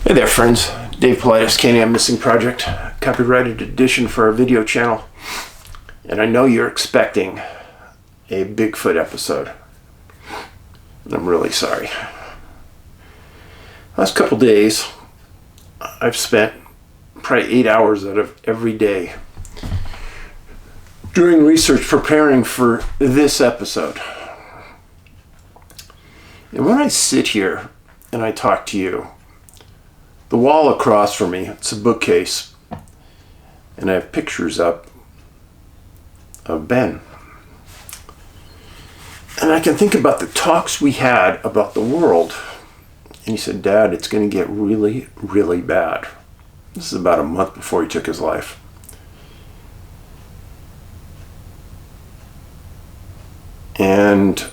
Hey there friends, Dave Paulides, Canadian Missing Project, copyrighted edition for our video channel. And I know you're expecting a Bigfoot episode. I'm really sorry. Last couple days, I've spent probably 8 hours out of every day doing research preparing for this episode. And when I sit here and I talk to you, the wall across from me, it's a bookcase, and I have pictures up of Ben. And I can think about the talks we had about the world. And he said, Dad, it's going to get really, really bad. This is about a month before he took his life. And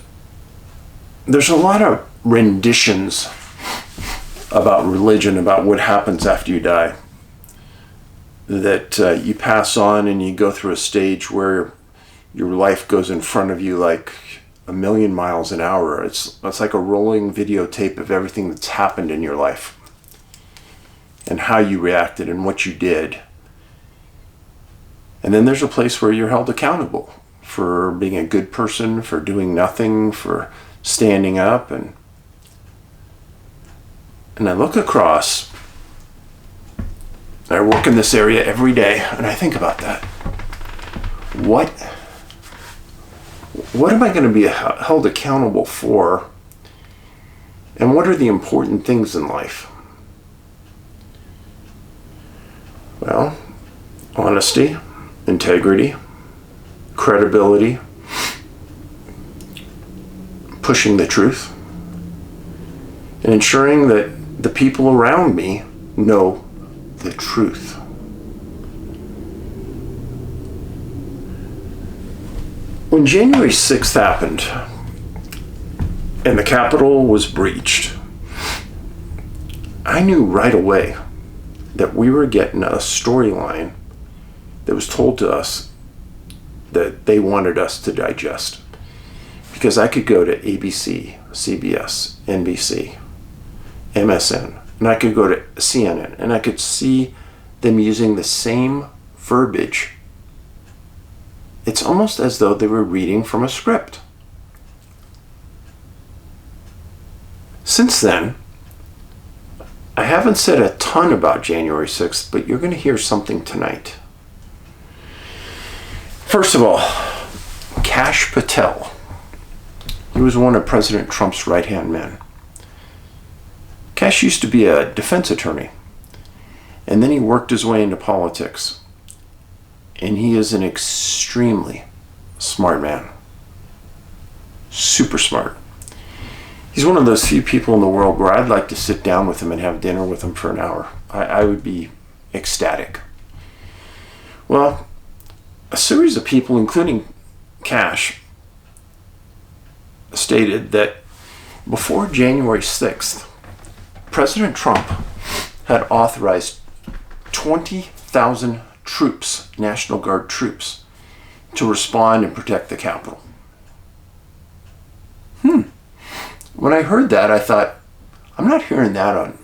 there's a lot of renditions about religion, about what happens after you die, that you pass on and you go through a stage where your life goes in front of you like a million miles an hour. It's like a rolling videotape of everything that's happened in your life and how you reacted and what you did. And then there's a place where you're held accountable for being a good person, for doing nothing, for standing up. And I look across, I work in this area every day, and I think about that. What am I going to be held accountable for? And what are the important things in life? Well, honesty, integrity, credibility, pushing the truth, and ensuring that the people around me know the truth. When January 6th happened and the Capitol was breached, I knew right away that we were getting a storyline that was told to us that they wanted us to digest. Because I could go to ABC, CBS, NBC, MSN, and I could go to CNN, and I could see them using the same verbiage. It's almost as though they were reading from a script. Since then, I haven't said a ton about January 6th, but you're going to hear something tonight. First of all, Kash Patel. He was one of President Trump's right-hand men. Kash used to be a defense attorney, and then he worked his way into politics. And he is an extremely smart man. Super smart. He's one of those few people in the world where I'd like to sit down with him and have dinner with him for an hour. I would be ecstatic. Well, a series of people, including Kash, stated that before January 6th, President Trump had authorized 20,000 troops, National Guard troops, to respond and protect the Capitol. When I heard that, I thought, I'm not hearing that on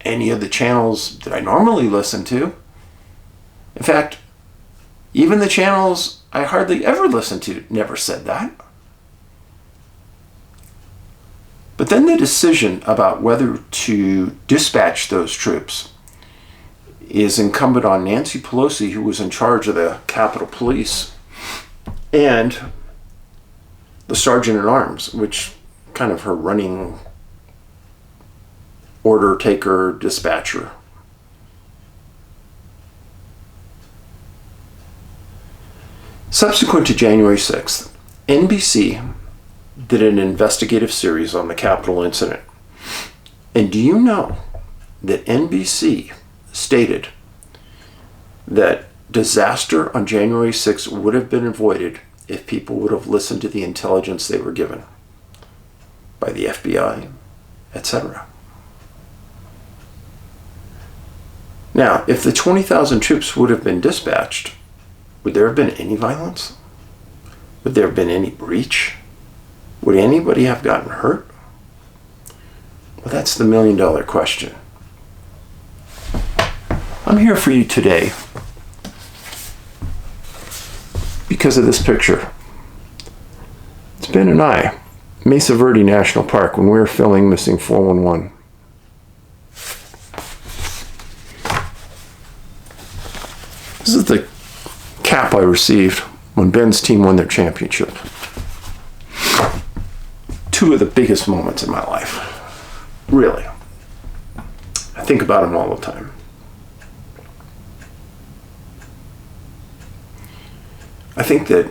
any of the channels that I normally listen to. In fact, even the channels I hardly ever listen to never said that. But then the decision about whether to dispatch those troops is incumbent on Nancy Pelosi, who was in charge of the Capitol Police, and the Sergeant at Arms, which kind of her running order taker, dispatcher. Subsequent to January 6th, NBC did an investigative series on the Capitol incident. And do you know that NBC stated that disaster on January 6th would have been avoided if people would have listened to the intelligence they were given by the FBI, etc. Now, if the 20,000 troops would have been dispatched, would there have been any violence? Would there have been any breach? Would anybody have gotten hurt? Well, that's the million-dollar question. I'm here for you today because of this picture. It's Ben and I, Mesa Verde National Park, when we were filming Missing 411. This is the cap I received when Ben's team won their championship. Two of the biggest moments in my life. Really. I think about them all the time. I think that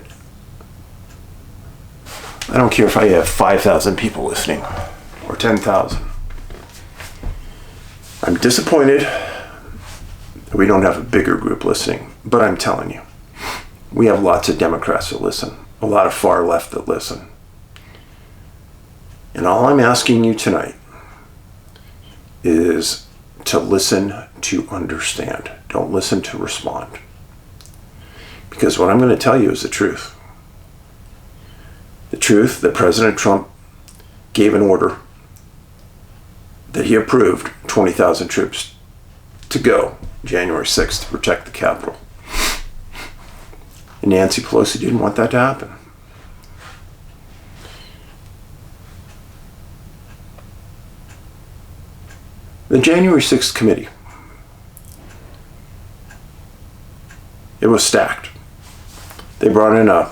I don't care if I have 5,000 people listening or 10,000. I'm disappointed that we don't have a bigger group listening, but I'm telling you, we have lots of Democrats that listen, a lot of far left that listen. And all I'm asking you tonight is to listen to understand. Don't listen to respond. Because what I'm going to tell you is the truth. The truth that President Trump gave an order that he approved 20,000 troops to go January 6th to protect the Capitol. And Nancy Pelosi didn't want that to happen. The January 6th committee, it was stacked. They brought in a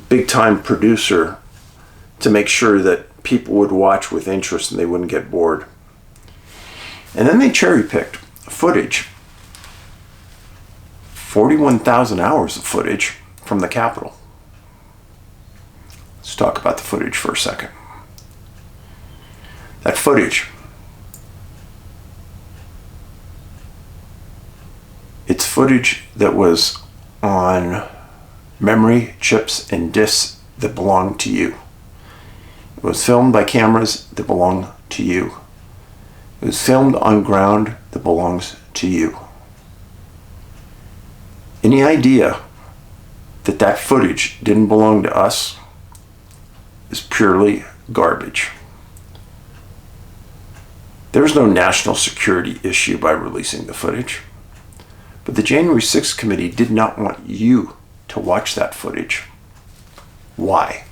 big-time producer to make sure that people would watch with interest and they wouldn't get bored. And then they cherry-picked footage, 41,000 hours of footage from the Capitol. Let's talk about the footage for a second. That footage, it's footage that was on memory chips and discs that belong to you. It was filmed by cameras that belong to you. It was filmed on ground that belongs to you. Any idea that that footage didn't belong to us is purely garbage. There's no national security issue by releasing the footage. But the January 6th committee did not want you to watch that footage. Why?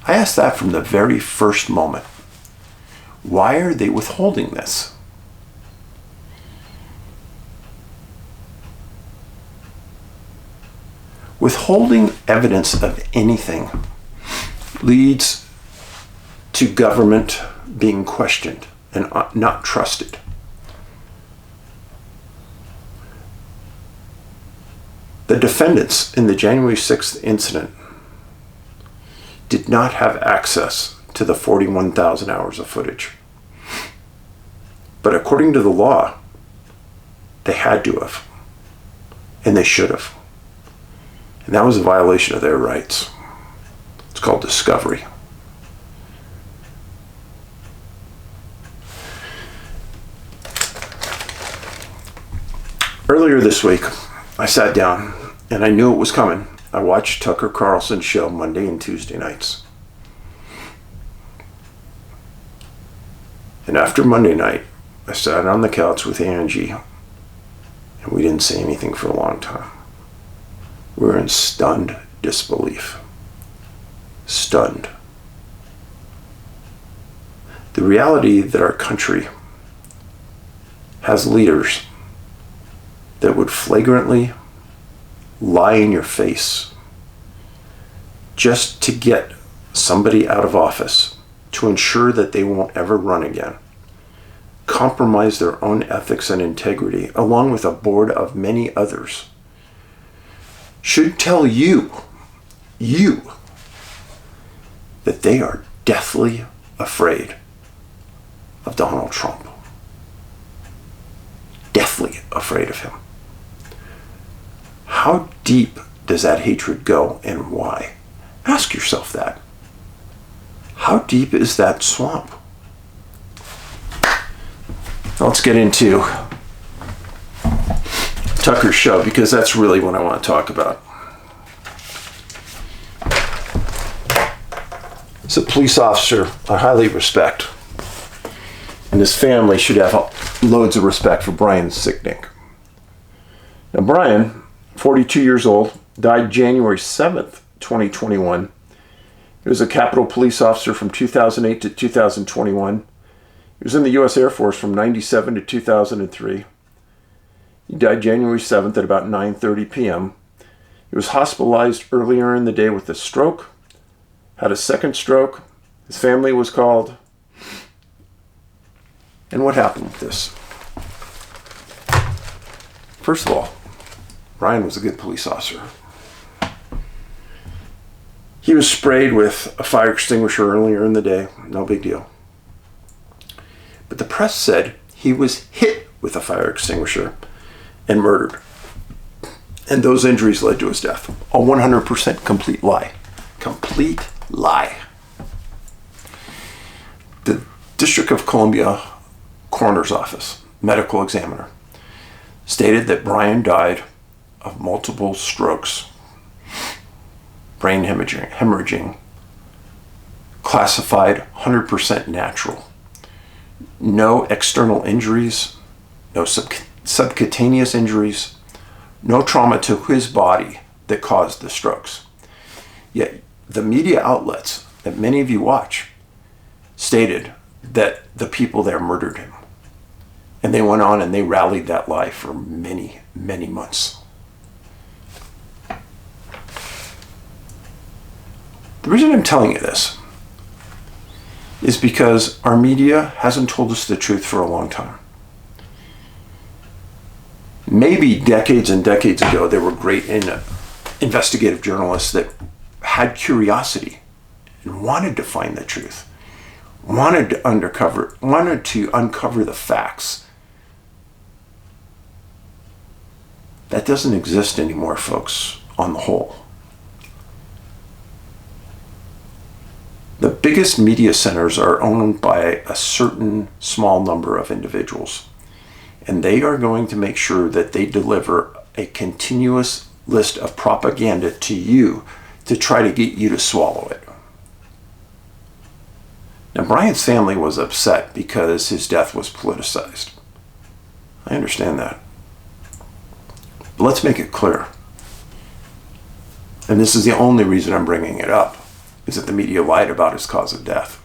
I asked that from the very first moment. Why are they withholding this? Withholding evidence of anything leads to government being questioned and not trusted. The defendants in the January 6th incident did not have access to the 41,000 hours of footage. But according to the law, they had to have, and they should have. And that was a violation of their rights. It's called discovery. Earlier this week, I sat down and I knew it was coming. I watched Tucker Carlson's show Monday and Tuesday nights. And after Monday night, I sat on the couch with Angie and we didn't say anything for a long time. We were in stunned disbelief. Stunned. The reality that our country has leaders that would flagrantly lie in your face just to get somebody out of office to ensure that they won't ever run again, compromise their own ethics and integrity, along with a board of many others, should tell you that they are deathly afraid of Donald Trump. Deathly afraid of him. How deep does that hatred go and why? Ask yourself that. How deep is that swamp? Let's get into Tucker's show because that's really what I want to talk about. It's a police officer I highly respect. And his family should have loads of respect for Brian Sicknick. Now, Brian, 42 years old, died January 7th, 2021. He was a Capitol police officer from 2008 to 2021. He was in the U.S. Air Force from 97 to 2003. He died January 7th at about 9:30 p.m. He was hospitalized earlier in the day with a stroke, had a second stroke. His family was called. And what happened with this? First of all, Brian was a good police officer. He was sprayed with a fire extinguisher earlier in the day. No big deal. But the press said he was hit with a fire extinguisher and murdered. And those injuries led to his death. A 100% complete lie. Complete lie. The District of Columbia Coroner's Office medical examiner stated that Brian died of multiple strokes, brain hemorrhaging, classified 100% natural. No external injuries, no subcutaneous injuries, no trauma to his body that caused the strokes. Yet the media outlets that many of you watch stated that the people there murdered him. And they went on and they rallied that lie for many, many months. The reason I'm telling you this is because our media hasn't told us the truth for a long time. Maybe decades and decades ago, there were great investigative journalists that had curiosity and wanted to find the truth, wanted to uncover the facts. That doesn't exist anymore, folks, on the whole. The biggest media centers are owned by a certain small number of individuals, and they are going to make sure that they deliver a continuous list of propaganda to you to try to get you to swallow it. Now, Brian's family was upset because his death was politicized. I understand that. But let's make it clear, and this is the only reason I'm bringing it up, is that the media lied about his cause of death.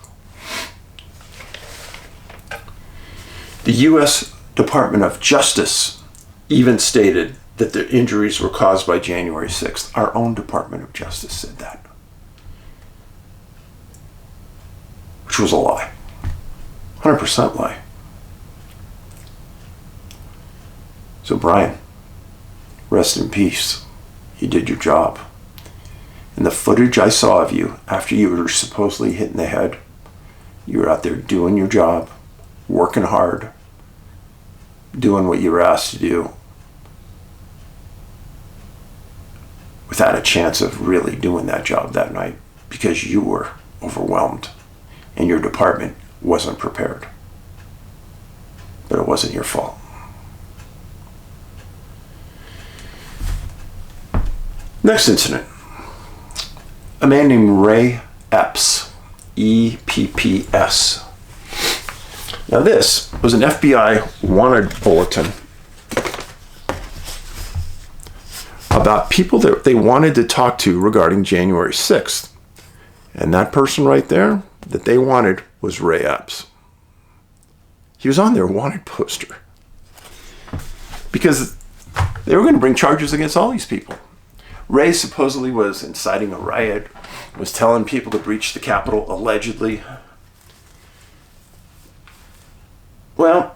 The U.S. Department of Justice even stated that the injuries were caused by January 6th. Our own Department of Justice said that, which was a lie. 100% lie. So Brian, rest in peace. You did your job. And the footage I saw of you after you were supposedly hit in the head, you were out there doing your job, working hard, doing what you were asked to do, without a chance of really doing that job that night because you were overwhelmed and your department wasn't prepared. But it wasn't your fault. Next incident. A man named Ray Epps, E-P-P-S. Now this was an FBI wanted bulletin about people that they wanted to talk to regarding January 6th. And that person right there that they wanted was Ray Epps. He was on their wanted poster because they were going to bring charges against all these people. Ray supposedly was inciting a riot, was telling people to breach the Capitol, allegedly. Well,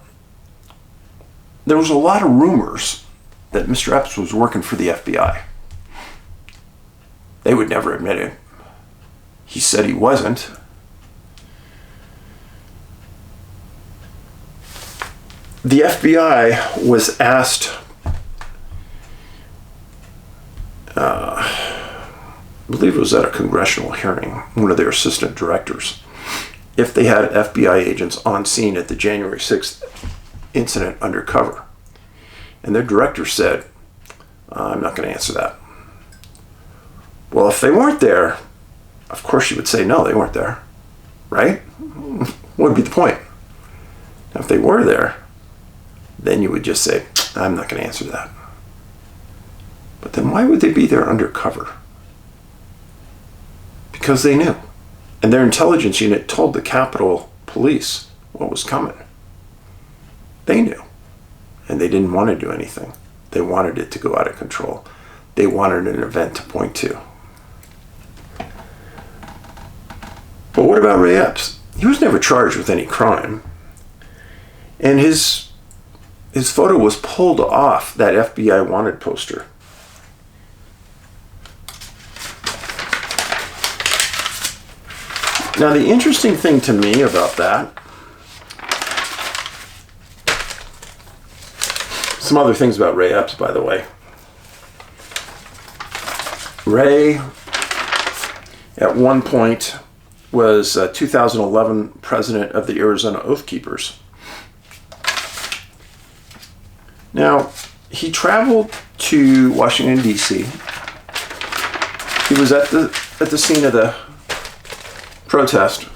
there was a lot of rumors that Mr. Epps was working for the FBI. They would never admit it. He said he wasn't. The FBI was asked, I believe it was at a congressional hearing, one of their assistant directors, if they had FBI agents on scene at the January 6th incident undercover. And their director said, I'm not going to answer that. Well, if they weren't there, of course you would say, no, they weren't there, right? What would be the point? Now, if they were there, then you would just say, I'm not going to answer that. But then why would they be there undercover? Because they knew. And their intelligence unit told the Capitol Police what was coming. They knew. And they didn't want to do anything. They wanted it to go out of control. They wanted an event to point to. But what about Ray Epps? He was never charged with any crime. And his photo was pulled off that FBI wanted poster. Now, the interesting thing to me about that, some other things about Ray Epps, by the way. Ray, at one point, was 2011 president of the Arizona Oath Keepers. Now, he traveled to Washington, D.C. He was at the scene of the protest.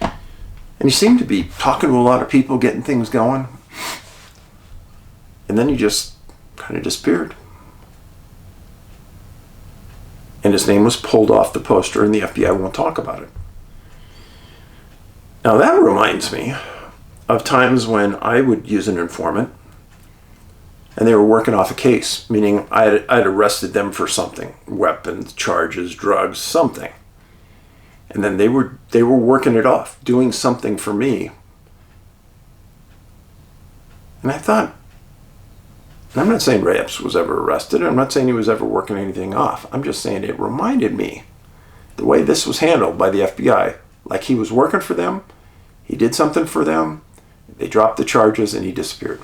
And he seemed to be talking to a lot of people, getting things going. And then he just kind of disappeared. And his name was pulled off the poster, and the FBI won't talk about it. Now that reminds me of times when I would use an informant and they were working off a case, meaning I'd arrested them for something, weapons, charges, drugs, something. And then they were working it off, doing something for me. And I thought, and I'm not saying Ray Epps was ever arrested. I'm not saying he was ever working anything off. I'm just saying it reminded me the way this was handled by the FBI. Like he was working for them. He did something for them. They dropped the charges and he disappeared.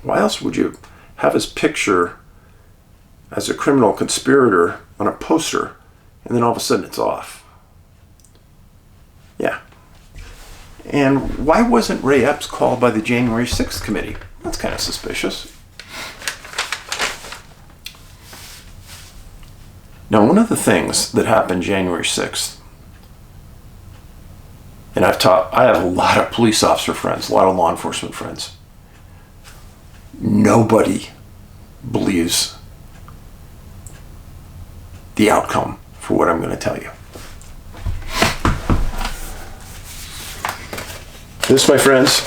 Why else would you have his picture as a criminal conspirator on a poster and then all of a sudden it's off? Yeah. And why wasn't Ray Epps called by the January 6th committee? That's kind of suspicious. Now, one of the things that happened January 6th, and I have a lot of police officer friends, a lot of law enforcement friends. Nobody believes the outcome for what I'm going to tell you. This, my friends,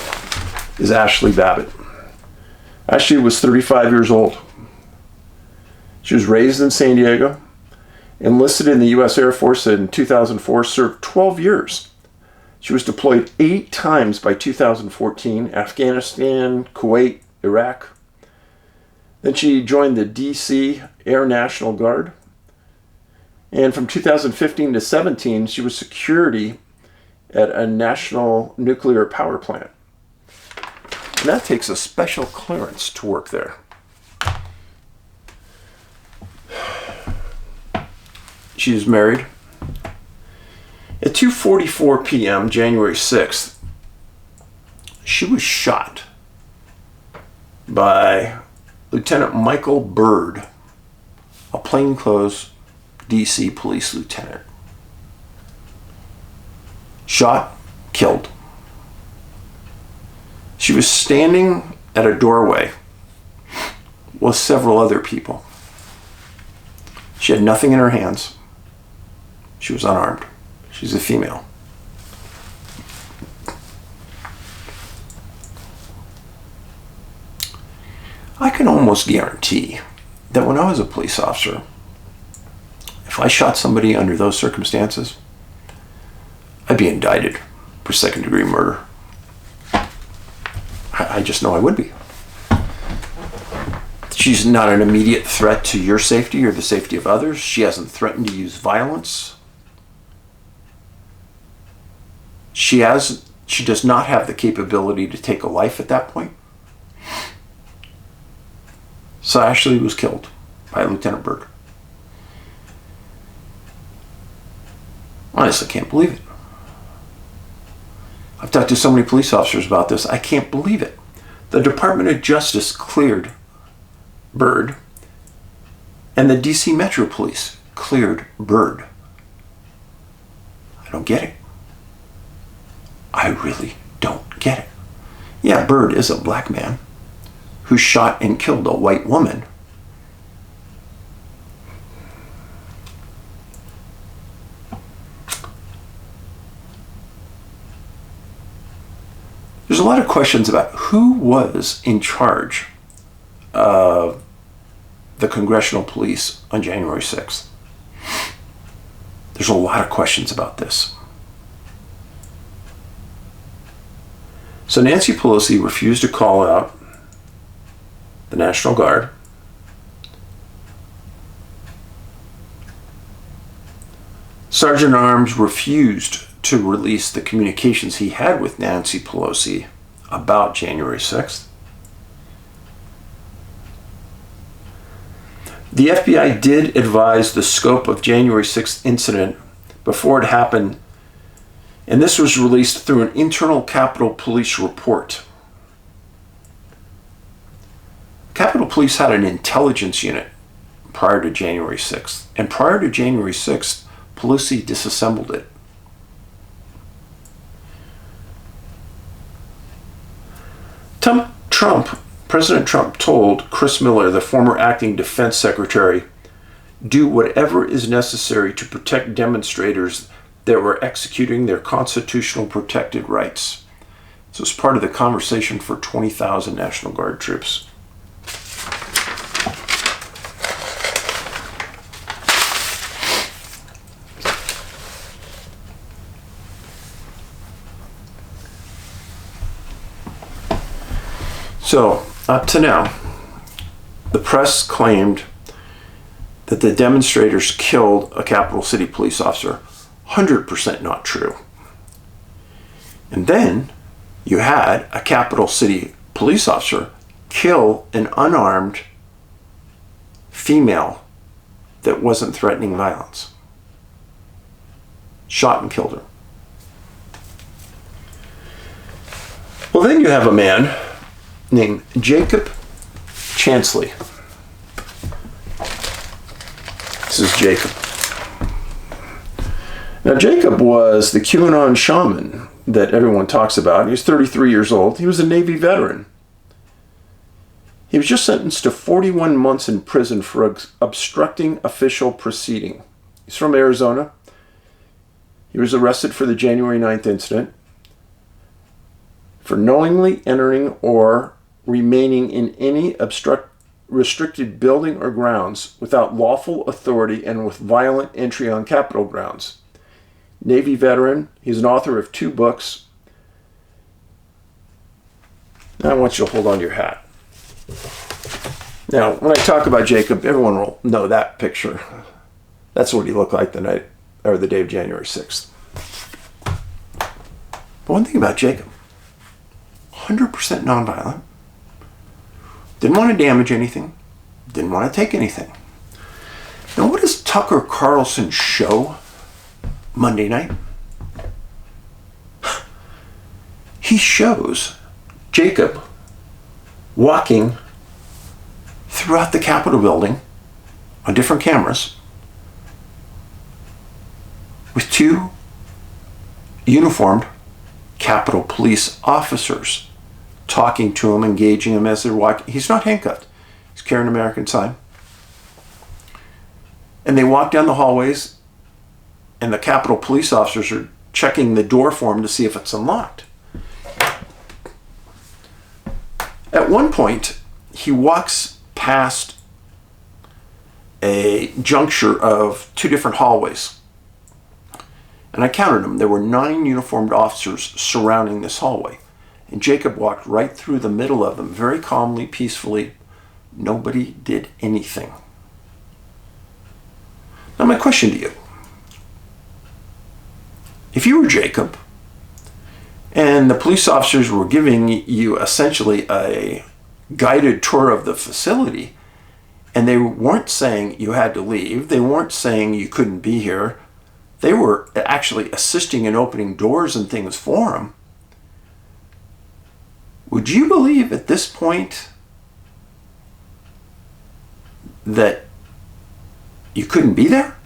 is Ashli Babbitt. Ashli was 35 years old. She was raised in San Diego, enlisted in the U.S. Air Force in 2004, served 12 years. She was deployed 8 times by 2014, Afghanistan, Kuwait, Iraq. Then she joined the D.C. Air National Guard. And from 2015 to 17, she was security at a national nuclear power plant. And that takes a special clearance to work there. She is married. At 2:44 p.m., January 6th, she was shot by Lieutenant Michael Byrd, a plainclothes D.C. police lieutenant. Shot, killed. She was standing at a doorway with several other people. She had nothing in her hands. She was unarmed. She's a female. I can almost guarantee that when I was a police officer, if I shot somebody under those circumstances, I'd be indicted for second-degree murder. I just know I would be. She's not an immediate threat to your safety or the safety of others. She hasn't threatened to use violence. She does not have the capability to take a life at that point. So Ashli was killed by Lieutenant Byrd. Honestly, I can't believe it. I've talked to so many police officers about this. I can't believe it. The Department of Justice cleared Byrd, and the DC Metro Police cleared Byrd. I don't get it. I really don't get it. Yeah, Byrd is a black man who shot and killed a white woman questions about who was in charge of the Congressional Police on January 6th. There's a lot of questions about this. So Nancy Pelosi refused to call out the National Guard. Sergeant at Arms refused to release the communications he had with Nancy Pelosi about January 6th. The FBI did advise the scope of January 6th incident before it happened, and this was released through an internal Capitol Police report. Capitol Police had an intelligence unit prior to January 6th, and prior to January 6th, Pelosi disassembled it. President Trump told Chris Miller, the former acting defense secretary, do whatever is necessary to protect demonstrators that were executing their constitutional protected rights. So it's part of the conversation for 20,000 National Guard troops. So, up to now, the press claimed that the demonstrators killed a Capital City police officer. 100% not true. And then you had a Capital City police officer kill an unarmed female that wasn't threatening violence. Shot and killed her. Well, then you have a man named Jacob Chansley. This is Jacob. Now, Jacob was the QAnon shaman that everyone talks about. He was 33 years old. He was a Navy veteran. He was just sentenced to 41 months in prison for obstructing official proceeding. He's from Arizona. He was arrested for the January 9th incident for knowingly entering or remaining in any restricted building or grounds without lawful authority and with violent entry on Capitol grounds. Navy veteran. He's an author of 2 books. Now I want you to hold on to your hat. Now, when I talk about Jacob, everyone will know that picture. That's what he looked like the night or the day of January 6th. But one thing about Jacob, 100% nonviolent. Didn't want to damage anything. Didn't want to take anything. Now, what does Tucker Carlson show Monday night? He shows Jacob walking throughout the Capitol building on different cameras with 2 uniformed Capitol Police officers talking to him, engaging him as they're walking. He's not handcuffed. He's carrying an American sign. And they walk down the hallways, and the Capitol Police officers are checking the door for him to see if it's unlocked. At one point, he walks past a juncture of 2 different hallways. And I counted them. There were 9 uniformed officers surrounding this hallway. And Jacob walked right through the middle of them, very calmly, peacefully. Nobody did anything. Now, my question to you. If you were Jacob, and the police officers were giving you essentially a guided tour of the facility, and they weren't saying you had to leave, they weren't saying you couldn't be here, they were actually assisting in opening doors and things for him, would you believe at this point that you couldn't be there?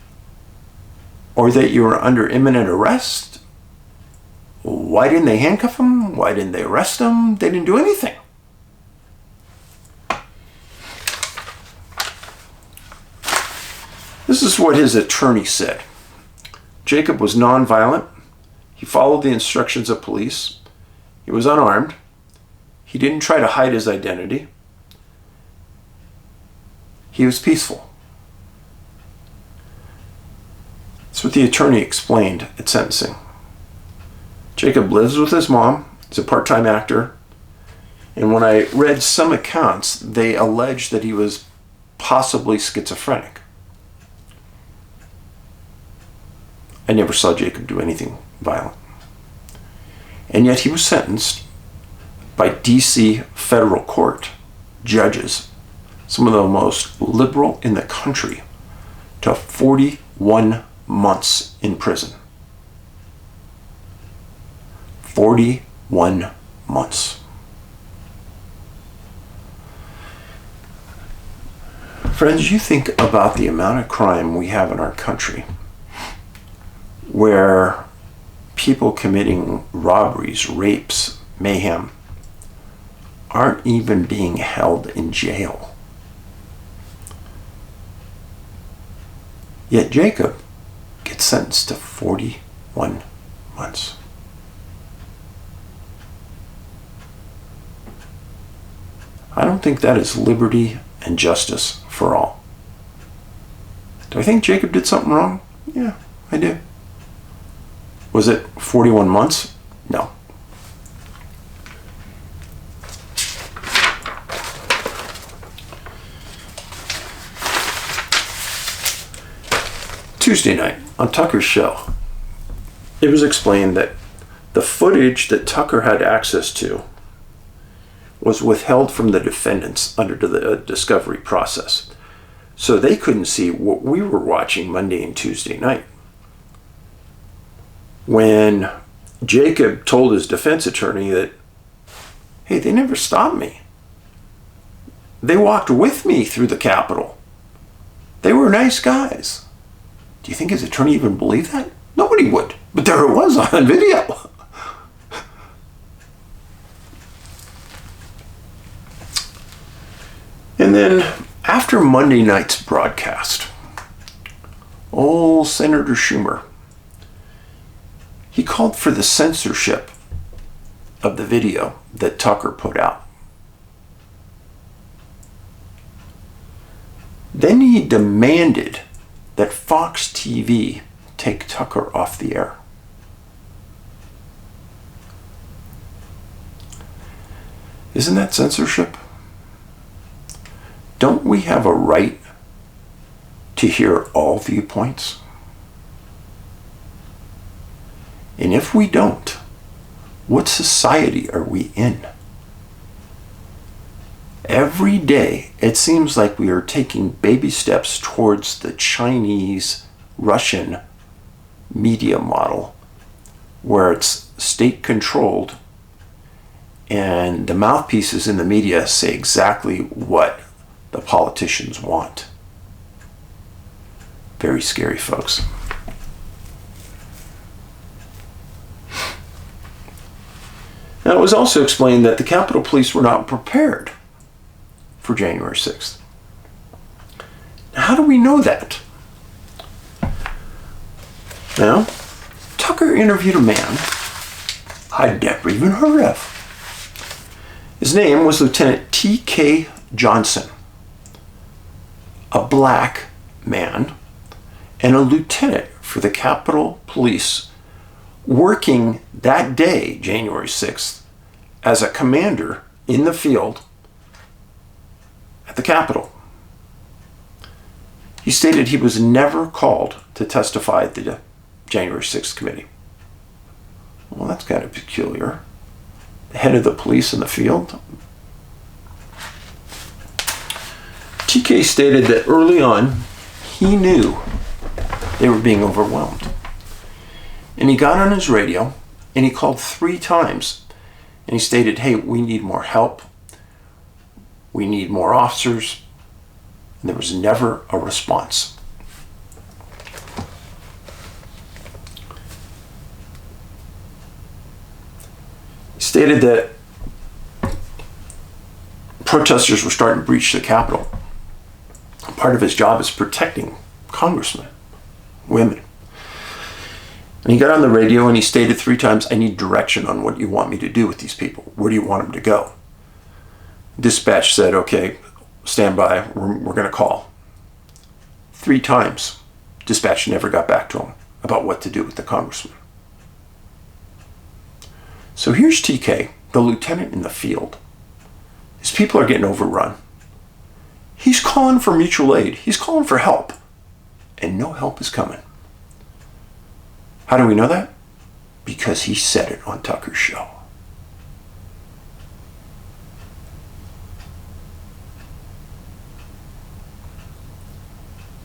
Or that you were under imminent arrest? Why didn't they handcuff him? Why didn't they arrest him? They didn't do anything. This is what his attorney said. Jacob was nonviolent. He followed the instructions of police. He was unarmed. He didn't try to hide his identity. He was peaceful. That's what the attorney explained at sentencing. Jacob lives with his mom. He's a part-time actor. And when I read some accounts, they alleged that he was possibly schizophrenic. I never saw Jacob do anything violent. And yet he was sentenced by D.C. federal court judges, some of the most liberal in the country, to 41 months in prison. 41 months. Friends, you think about the amount of crime we have in our country where people committing robberies, rapes, mayhem aren't even being held in jail. Yet Jacob gets sentenced to 41 months. I don't think that is liberty and justice for all. Do I think Jacob did something wrong? Yeah, I do. Was it 41 months? No. Tuesday night on Tucker's show, it was explained that the footage that Tucker had access to was withheld from the defendants under the discovery process. So they couldn't see what we were watching Monday and Tuesday night. When Jacob told his defense attorney that, hey, they never stopped me. They walked with me through the Capitol. They were nice guys. Do you think his attorney even believed that? Nobody would. But there it was on video. And then after Monday night's broadcast, old Senator Schumer, he called for the censorship of the video that Tucker put out. Then he demanded that Fox TV take Tucker off the air. Isn't that censorship? Don't we have a right to hear all viewpoints? And if we don't, what society are we in? Every day, it seems like we are taking baby steps towards the Chinese, Russian media model, where it's state-controlled and the mouthpieces in the media say exactly what the politicians want. Very scary, folks. Now, it was also explained that the Capitol Police were not prepared for January 6th. Now, how do we know that? Now, Tucker interviewed a man I'd never even heard of. His name was Lieutenant T.K. Johnson, a black man and a lieutenant for the Capitol Police, working that day, January 6th, as a commander in the field at the Capitol. He stated he was never called to testify at the January 6th committee. Well, that's kind of peculiar. The head of the police in the field. TK stated that early on, he knew they were being overwhelmed. And he got on his radio and he called 3 times and he stated, hey, we need more help. We need more officers. And there was never a response. He stated that protesters were starting to breach the Capitol. Part of his job is protecting congressmen, women. And he got on the radio and he stated 3 times, I need direction on what you want me to do with these people. Where do you want them to go? Dispatch said, okay, stand by, we're going to call. 3 times, dispatch never got back to him about what to do with the congressman. So here's TK, the lieutenant in the field. His people are getting overrun. He's calling for mutual aid. He's calling for help. And no help is coming. How do we know that? Because he said it on Tucker's show.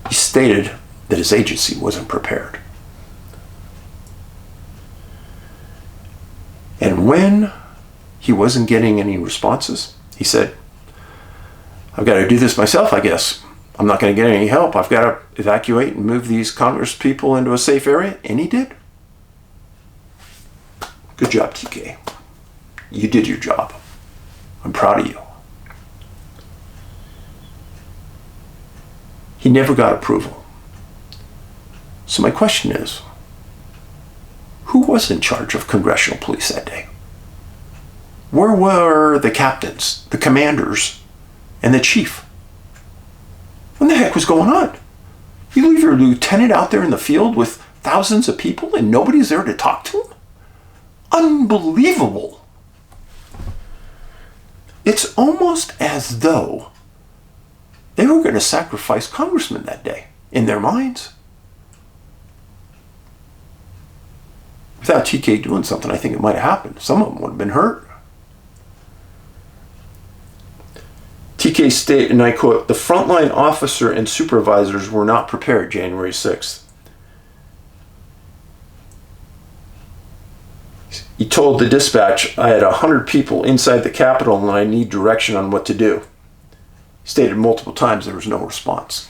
He stated that his agency wasn't prepared. And when he wasn't getting any responses, he said, I've got to do this myself, I guess. I'm not going to get any help. I've got to evacuate and move these Congress people into a safe area. And he did. Good job, TK. You did your job. I'm proud of you. He never got approval. So my question is, who was in charge of congressional police that day? Where were the captains, the commanders, and the chief? What the heck was going on? You leave your lieutenant out there in the field with thousands of people and nobody's there to talk to him? Unbelievable. It's almost as though they were going to sacrifice congressmen that day in their minds. Without TK doing something, I think it might have happened. Some of them would have been hurt. TK stated, and I quote, the frontline officer and supervisors were not prepared January 6th. He told the dispatch, I had 100 people inside the Capitol and I need direction on what to do. He stated multiple times there was no response.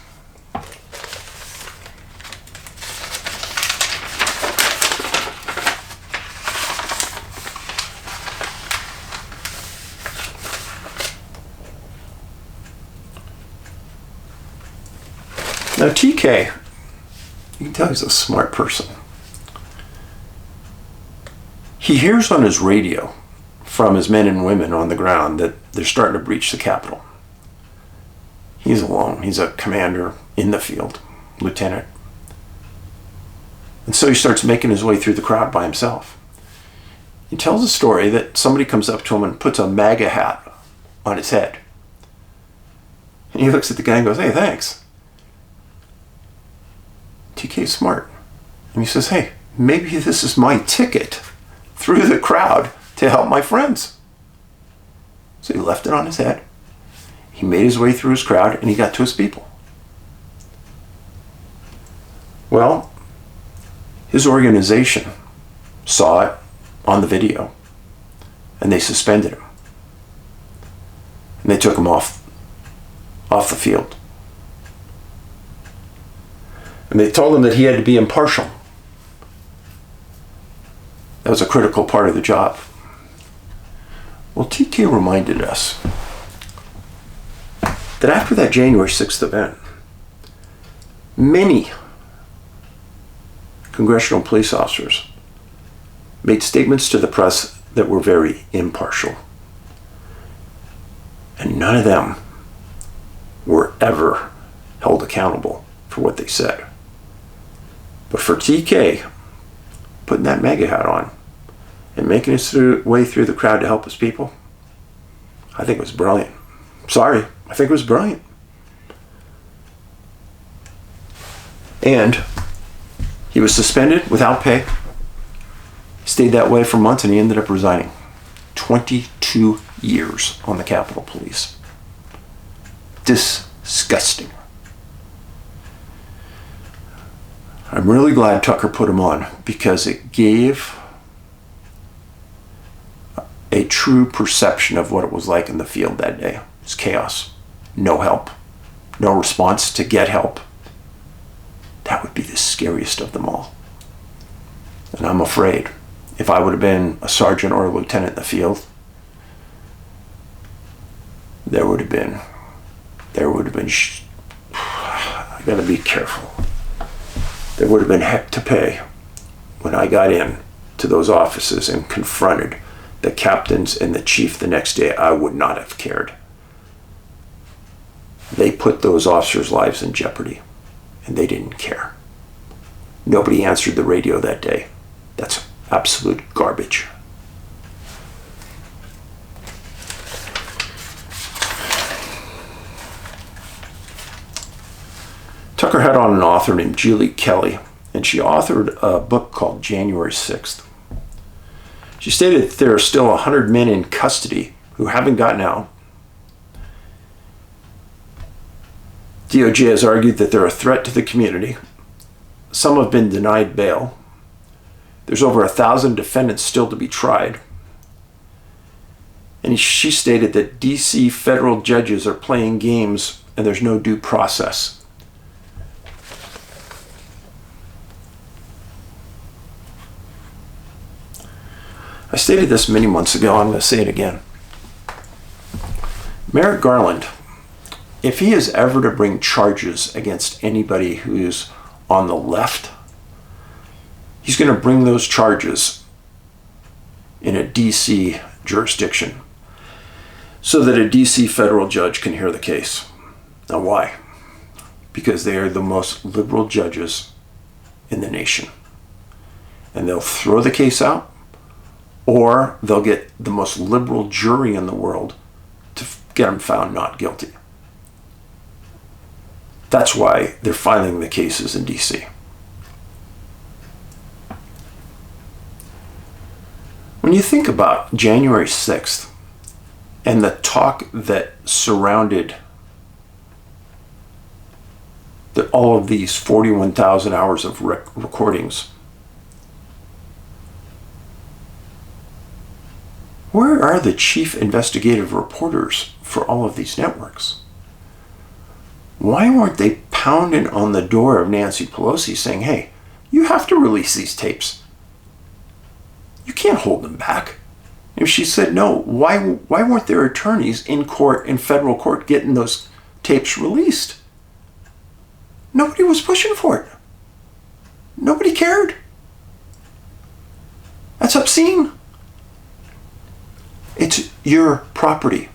Now TK, you can tell he's a smart person. He hears on his radio from his men and women on the ground that they're starting to breach the Capitol. He's alone. He's a commander in the field, lieutenant. And so he starts making his way through the crowd by himself. He tells a story that somebody comes up to him and puts a MAGA hat on his head. And he looks at the guy and goes, hey, thanks. TK's smart. And he says, hey, maybe this is my ticket through the crowd to help my friends. So he left it on his head. He made his way through his crowd and he got to his people. Well, his organization saw it on the video and they suspended him. And they took him off the field. And they told him that he had to be impartial. That was a critical part of the job. Well, TK reminded us that after that January 6th event, many congressional police officers made statements to the press that were very impartial. And none of them were ever held accountable for what they said. But for TK, putting that MAGA hat on and making his way through the crowd to help his people, I think it was brilliant. Sorry, I think it was brilliant. And he was suspended without pay. He stayed that way for months and he ended up resigning. 22 years on the Capitol Police. Disgusting. I'm really glad Tucker put him on because it gave a true perception of what it was like in the field that day. It was chaos. No help. No response to get help. That would be the scariest of them all. And I'm afraid if I would have been a sergeant or a lieutenant in the field, there would have been, I gotta be careful. There would have been heck to pay when I got in to those offices and confronted the captains and the chief the next day. I would not have cared. They put those officers' lives in jeopardy, and they didn't care. Nobody answered the radio that day. That's absolute garbage. Tucker had on an author named Julie Kelly, and she authored a book called January 6th. She stated that there are still 100 men in custody who haven't gotten out. DOJ has argued that they're a threat to the community. Some have been denied bail. There's over 1,000 defendants still to be tried. And she stated that DC federal judges are playing games and there's no due process. I stated this many months ago. I'm going to say it again. Merrick Garland, if he is ever to bring charges against anybody who's on the left, he's going to bring those charges in a DC jurisdiction so that a DC federal judge can hear the case. Now, why? Because they are the most liberal judges in the nation. And they'll throw the case out, or they'll get the most liberal jury in the world to get them found not guilty. That's why they're filing the cases in DC. When you think about January 6th and the talk that surrounded all of these 41,000 hours of recordings, where are the chief investigative reporters for all of these networks? Why weren't they pounding on the door of Nancy Pelosi saying, hey, you have to release these tapes. You can't hold them back. And she said, no, why weren't there attorneys in court, in federal court, getting those tapes released? Nobody was pushing for it. Nobody cared. That's obscene. It's your property.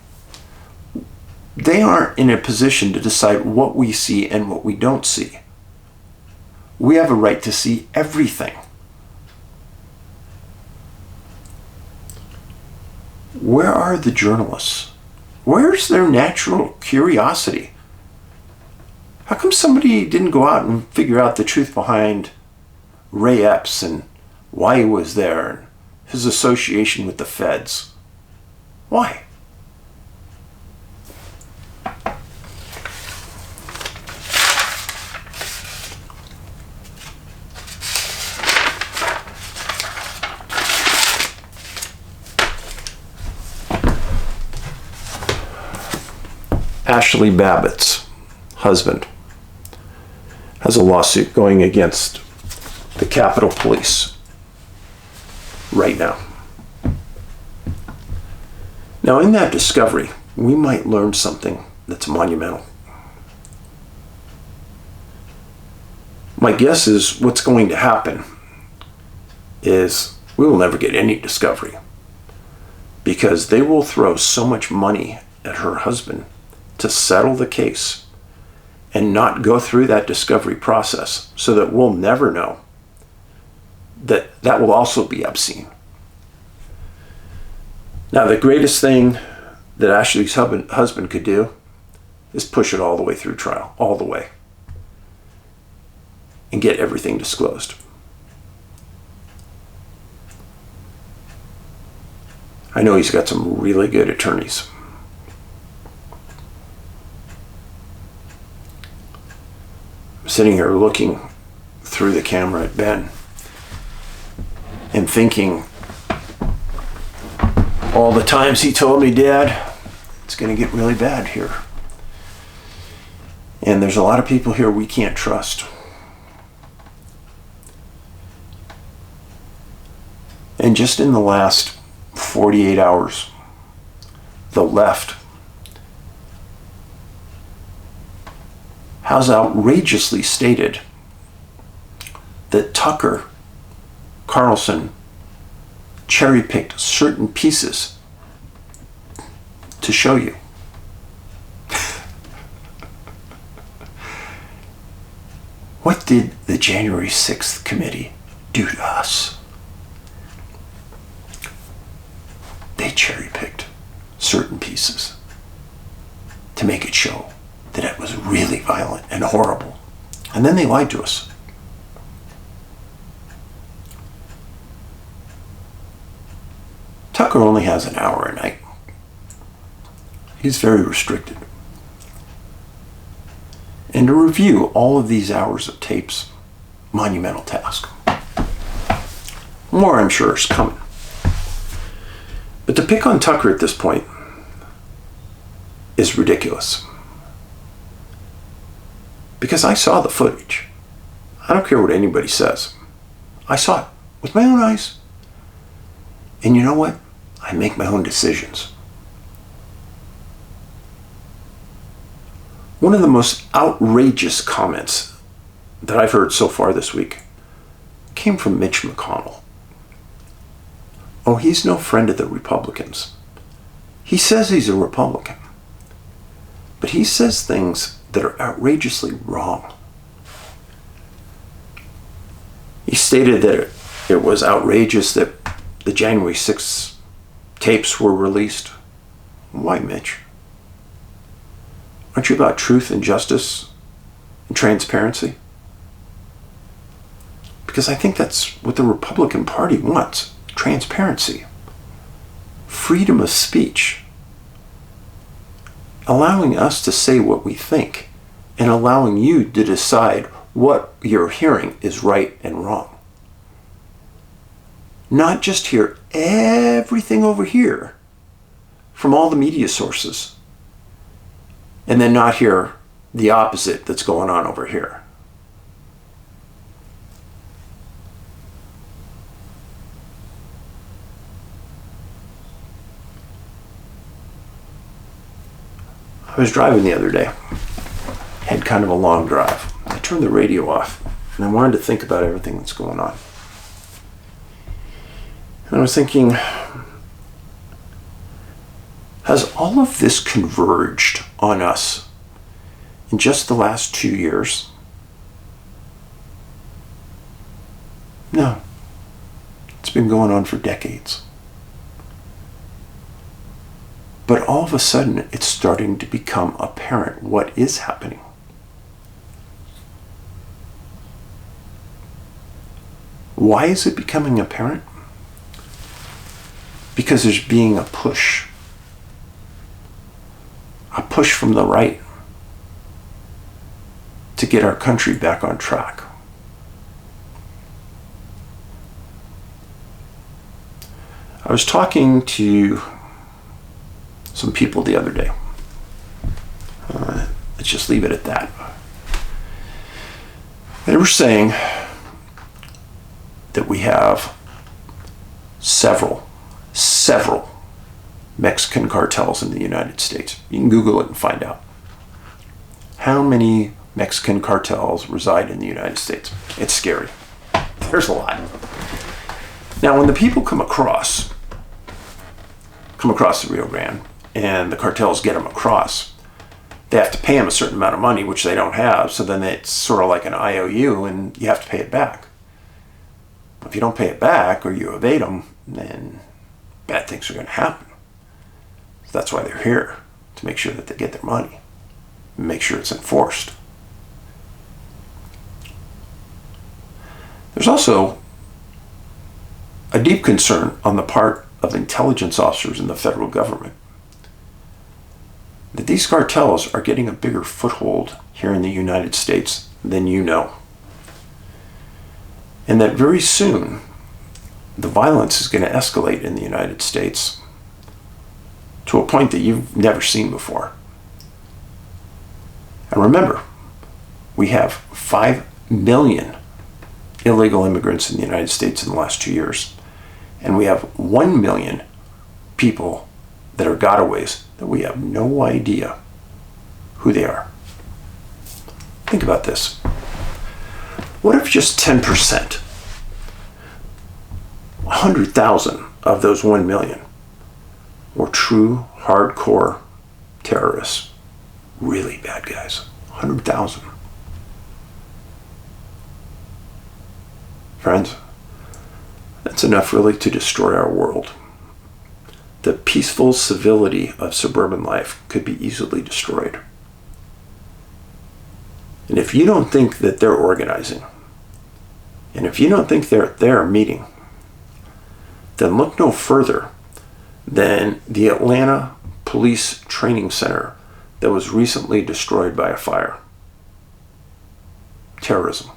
They aren't in a position to decide what we see and what we don't see. We have a right to see everything. Where are the journalists? Where's their natural curiosity? How come somebody didn't go out and figure out the truth behind Ray Epps and why he was there and his association with the feds? Why? Ashli Babbitt's husband has a lawsuit going against the Capitol Police right now. Now, in that discovery, we might learn something that's monumental. My guess is what's going to happen is we will never get any discovery because they will throw so much money at her husband to settle the case and not go through that discovery process so that we'll never know that that will also be obscene. Now, the greatest thing that Ashli's husband could do is push it all the way through trial, all the way, and get everything disclosed. I know he's got some really good attorneys. I'm sitting here looking through the camera at Ben and thinking, all the times he told me, Dad, it's going to get really bad here. And there's a lot of people here we can't trust. And just in the last 48 hours, the left has outrageously stated that Tucker Carlson cherry-picked certain pieces to show you. did the January 6th committee do to us? They cherry-picked certain pieces to make it show that it was really violent and horrible. And then they lied to us. Tucker only has an hour a night. He's very restricted. And to review all of these hours of tapes, monumental task. More, I'm sure, is coming. But to pick on Tucker at this point is ridiculous. Because I saw the footage. I don't care what anybody says. I saw it with my own eyes. And you know what? I make my own decisions. One of the most outrageous comments that I've heard so far this week came from Mitch McConnell. Oh, he's no friend of the Republicans. He says he's a Republican. But he says things that are outrageously wrong. He stated that it was outrageous that the January 6th tapes were released. Why, Mitch? Aren't you about truth and justice and transparency? Because I think that's what the Republican Party wants. Transparency. Freedom of speech. Allowing us to say what we think and allowing you to decide what you're hearing is right and wrong. Not just hear everything over here from all the media sources and then not hear the opposite that's going on over here. I was driving the other day. Had kind of a long drive. I turned the radio off and I wanted to think about everything that's going on. And I was thinking, has all of this converged on us in just the last 2 years? No. It's been going on for decades. But all of a sudden, it's starting to become apparent what is happening. Why is it becoming apparent? Because there's being a push from the right to get our country back on track. I was talking to some people the other day. Let's just leave it at that. They were saying that we have several Mexican cartels in the United States. You can Google it and find out. How many Mexican cartels reside in the United States? It's scary. There's a lot. Now, when the people come across the Rio Grande and the cartels get them across, they have to pay them a certain amount of money, which they don't have. So then it's sort of like an IOU and you have to pay it back. If you don't pay it back or you evade them, then bad things are going to happen. So that's why they're here, to make sure that they get their money and make sure it's enforced. There's also a deep concern on the part of intelligence officers in the federal government that these cartels are getting a bigger foothold here in the United States than you know. And that very soon, the violence is going to escalate in the United States to a point that you've never seen before. And remember, we have 5 million illegal immigrants in the United States in the last 2 years. And we have 1 million people that are gotaways that we have no idea who they are. Think about this. What if just 10%, 100,000 of those 1 million were true hardcore terrorists, really bad guys? 100,000. Friends, that's enough really to destroy our world. The peaceful civility of suburban life could be easily destroyed. And if you don't think that they're organizing, and if you don't think they're meeting, then look no further than the Atlanta Police Training Center that was recently destroyed by a fire. Terrorism.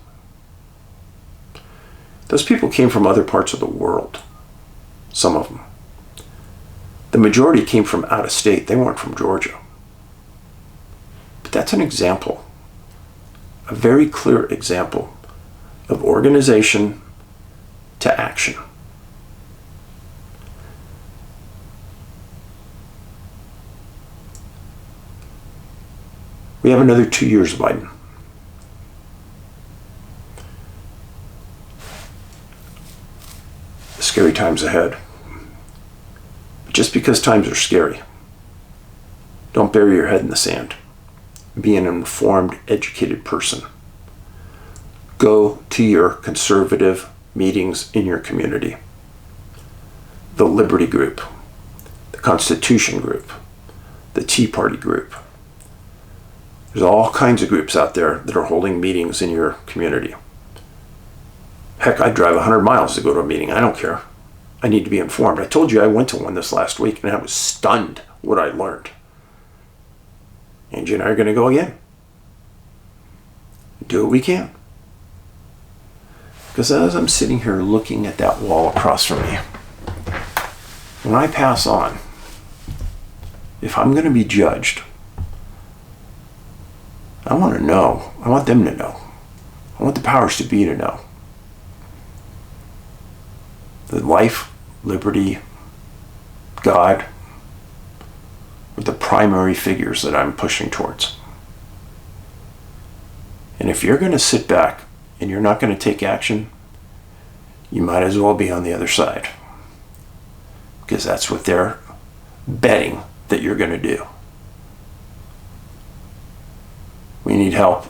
Those people came from other parts of the world. Some of them. The majority came from out of state. They weren't from Georgia. But that's an example. A very clear example of organization to action. We have another 2 years of Biden. Scary times ahead. But just because times are scary, don't bury your head in the sand. Be an informed, educated person. Go to your conservative meetings in your community. The Liberty Group, the Constitution Group, the Tea Party Group. There's all kinds of groups out there that are holding meetings in your community. Heck, I'd drive 100 miles to go to a meeting. I don't care. I need to be informed. I told you I went to one this last week and I was stunned what I learned. Angie and I are going to go again. Do what we can. Because as I'm sitting here looking at that wall across from me, when I pass on, if I'm going to be judged, I want to know. I want them to know. I want the powers to be to know that life, liberty, God are the primary figures that I'm pushing towards. And if you're going to sit back and you're not going to take action, you might as well be on the other side. Because that's what they're betting that you're going to do. We need help.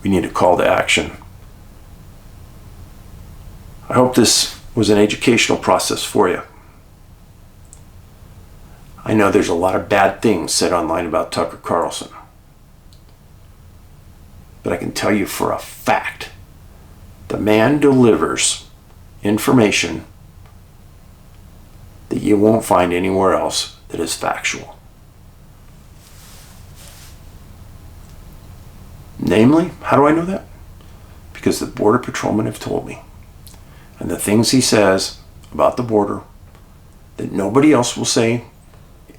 We need a call to action. I hope this was an educational process for you. I know there's a lot of bad things said online about Tucker Carlson. But I can tell you for a fact, the man delivers information that you won't find anywhere else that is factual. Namely, how do I know that? Because the border patrolmen have told me. And the things he says about the border that nobody else will say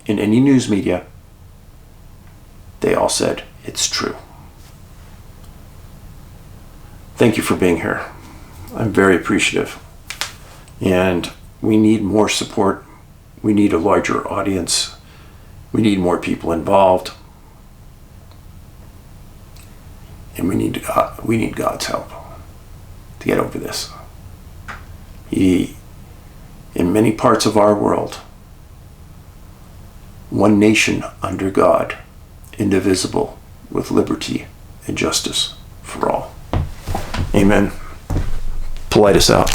in any news media, they all said it's true. Thank you for being here. I'm very appreciative. And we need more support. We need a larger audience. We need more people involved. And we need God's help to get over this. In many parts of our world, one nation under God, indivisible, with liberty and justice for all. Amen. Paulides out.